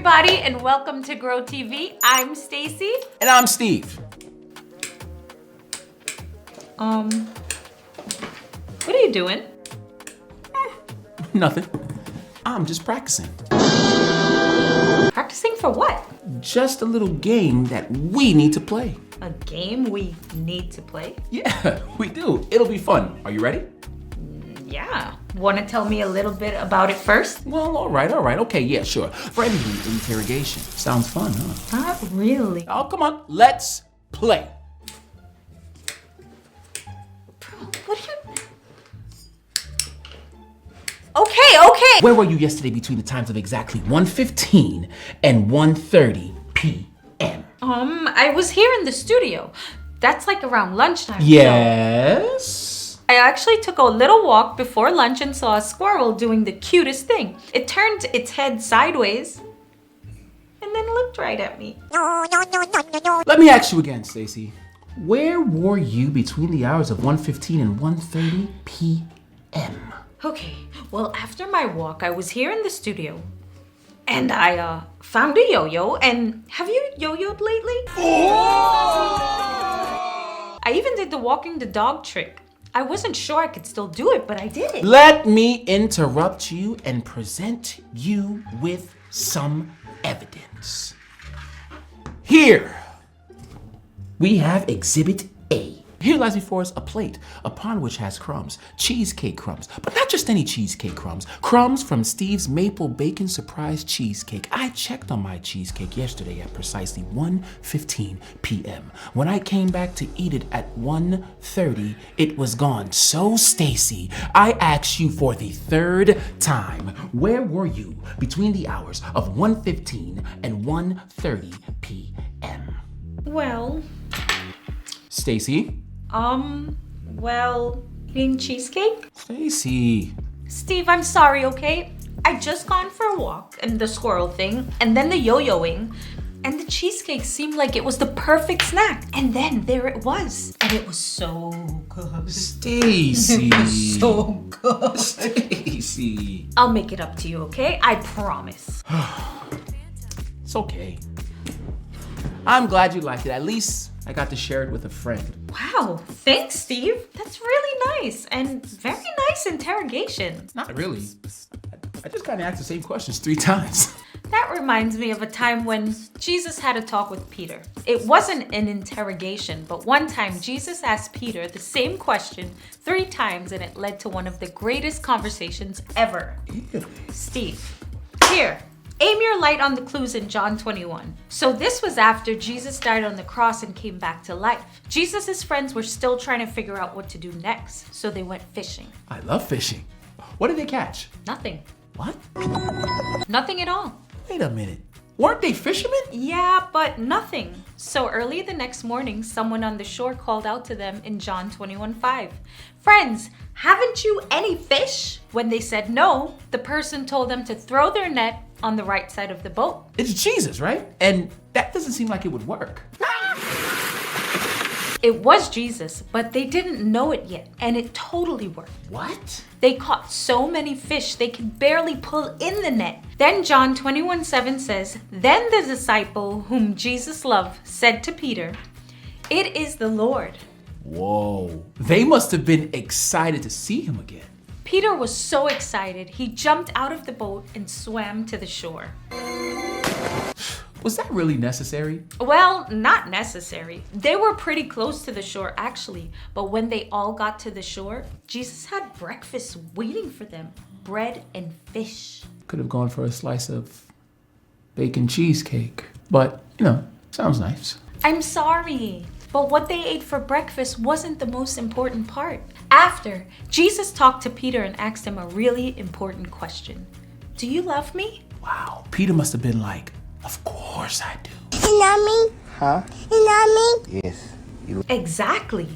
everybody, and welcome to Grow TV. I'm Stacy. And I'm Steve. What are you doing? Nothing. I'm just practicing. Practicing for what? Just a little game that we need to play. A game we need to play? Yeah, we do. It'll be fun. Are you ready? Yeah. Want to tell me a little bit about it first? Well, all right. Okay, yeah, sure. Friendly interrogation. Sounds fun, huh? Not really. Oh, come on. Let's play. What are you... Okay. Where were you yesterday between the times of exactly 1:15 and 1:30 p.m.? I was here in the studio. That's like around lunchtime. Yes? So I actually took a little walk before lunch and saw a squirrel doing the cutest thing. It turned its head sideways and then looked right at me. Let me ask you again, Stacy. Where were you between the hours of 1:15 and 1:30 p.m.? Okay, well, after my walk, I was here in the studio and I found a yo-yo. And have you yo-yoed lately? I even did the walking the dog trick. I wasn't sure I could still do it, but I did it. Let me interrupt you and present you with some evidence. Here, we have Exhibit A. Here lies before us a plate upon which has crumbs, cheesecake crumbs, but not just any cheesecake crumbs, crumbs from Steve's Maple Bacon Surprise Cheesecake. I checked on my cheesecake yesterday at precisely 1:15 p.m. When I came back to eat it at 1:30, it was gone. So, Stacy, I asked you for the third time, where were you between the hours of 1:15 and 1:30 p.m.? Well, Stacy? eating cheesecake? Stacy. Steve, I'm sorry, okay? I just gone for a walk and the squirrel thing and then the yo-yoing and the cheesecake seemed like it was the perfect snack. And then there it was. And it was so good. Stacy. So good. Stacy. I'll make it up to you, okay? I promise. It's okay. I'm glad you liked it. At least I got to share it with a friend. Wow, thanks, Steve. That's really nice and very nice interrogation. Not really. I just kind of asked the same questions 3 times. That reminds me of a time when Jesus had a talk with Peter. It wasn't an interrogation, but one time Jesus asked Peter the same question 3 times and it led to one of the greatest conversations ever. Ew. Steve, here, aim your light on the clues in John 21. So this was after Jesus died on the cross and came back to life. Jesus' friends were still trying to figure out what to do next, so they went fishing. I love fishing. What did they catch? Nothing. What? Nothing at all. Wait a minute. Weren't they fishermen? Yeah, but nothing. So early the next morning, someone on the shore called out to them in John 21:5. Friends, haven't you any fish? When they said no, the person told them to throw their net on the right side of the boat. It's Jesus, right? And that doesn't seem like it would work. It was Jesus, but they didn't know it yet, and it totally worked. What? They caught so many fish they could barely pull in the net. Then John 21:7 says, Then the disciple whom Jesus loved said to Peter, It is the Lord. Whoa. They must have been excited to see him again. Peter was so excited, he jumped out of the boat and swam to the shore. Was that really necessary? Well, not necessary. They were pretty close to the shore actually, but when they all got to the shore, Jesus had breakfast waiting for them, bread and fish. Could have gone for a slice of bacon cheesecake. But, sounds nice. I'm sorry, but what they ate for breakfast wasn't the most important part. After, Jesus talked to Peter and asked him a really important question. Do you love me? Wow. Peter must have been like, of course I do. You love me? Huh? You love me? Yes. Exactly.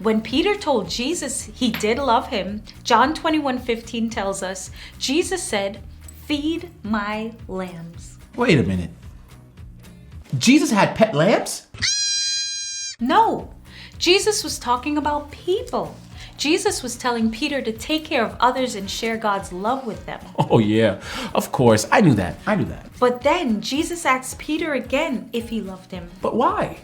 When Peter told Jesus he did love him, John 21:15 tells us, Jesus said, Feed my lambs. Wait a minute. Jesus had pet lambs? No, Jesus was talking about people. Jesus was telling Peter to take care of others and share God's love with them. Oh, yeah. Of course. I knew that. But then Jesus asked Peter again if he loved him. But why?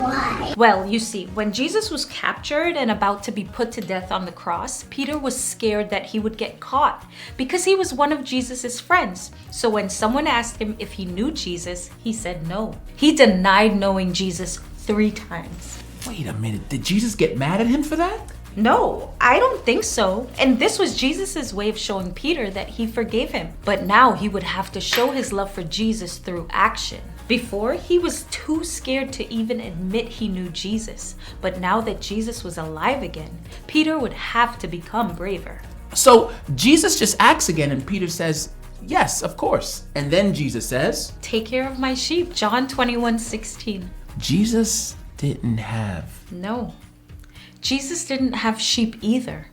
Well, you see, when Jesus was captured and about to be put to death on the cross, Peter was scared that he would get caught because he was one of Jesus's friends. So when someone asked him if he knew Jesus, he said no. He denied knowing Jesus 3 times. Wait a minute. Did Jesus get mad at him for that? No, I don't think so. And this was Jesus's way of showing Peter that he forgave him. But now he would have to show his love for Jesus through action. Before, he was too scared to even admit he knew Jesus. But now that Jesus was alive again, Peter would have to become braver. So Jesus just asks again and Peter says, yes, of course. And then Jesus says, Take care of my sheep. John 21:16. Jesus didn't have. No. Jesus didn't have sheep either.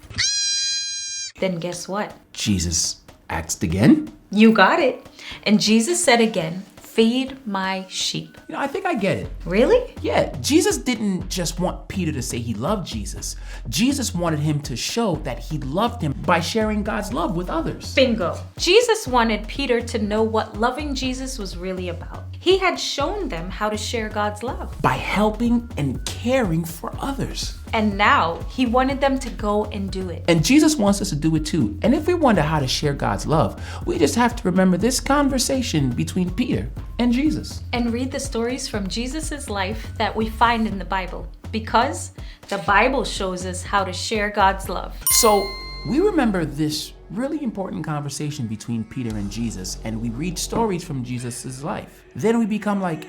Then guess what? Jesus asked again. You got it. And Jesus said again, feed my sheep. I think I get it. Really? Yeah, Jesus didn't just want Peter to say he loved Jesus. Jesus wanted him to show that he loved him by sharing God's love with others. Bingo. Jesus wanted Peter to know what loving Jesus was really about. He had shown them how to share God's love. By helping and caring for others. And now he wanted them to go and do it. And Jesus wants us to do it too. And if we wonder how to share God's love, we just have to remember this conversation between Peter and Jesus. And read the stories from Jesus' life that we find in the Bible. Because the Bible shows us how to share God's love. So we remember this really important conversation between Peter and Jesus, and we read stories from Jesus' life. Then we become like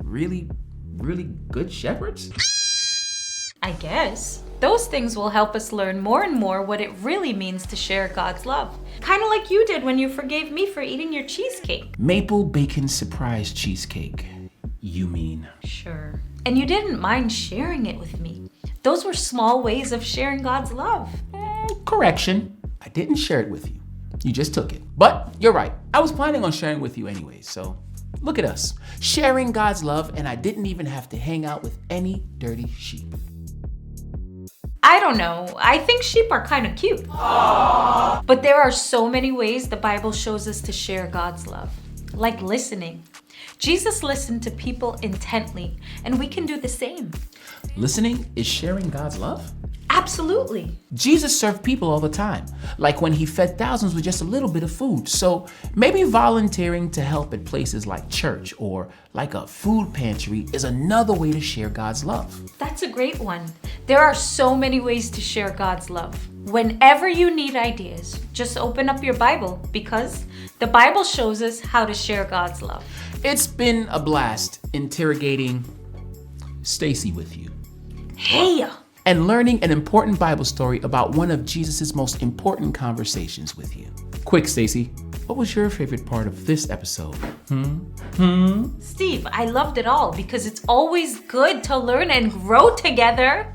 really good shepherds? I guess. Those things will help us learn more and more what it really means to share God's love. Kind of like you did when you forgave me for eating your cheesecake. Maple bacon surprise cheesecake, you mean? Sure. And you didn't mind sharing it with me. Those were small ways of sharing God's love. Correction, I didn't share it with you. You just took it. But you're right, I was planning on sharing with you anyway, so look at us, sharing God's love, and I didn't even have to hang out with any dirty sheep. I don't know. I think sheep are kind of cute. Aww. But there are so many ways the Bible shows us to share God's love. Like listening. Jesus listened to people intently, and we can do the same. Listening is sharing God's love? Absolutely. Jesus served people all the time, like when he fed thousands with just a little bit of food. So maybe volunteering to help at places like church or like a food pantry is another way to share God's love. That's a great one. There are so many ways to share God's love. Whenever you need ideas, just open up your Bible because the Bible shows us how to share God's love. It's been a blast interrogating Stacy with you. Hey! And learning an important Bible story about one of Jesus' most important conversations with you. Quick, Stacy, what was your favorite part of this episode? Steve, I loved it all because it's always good to learn and grow together.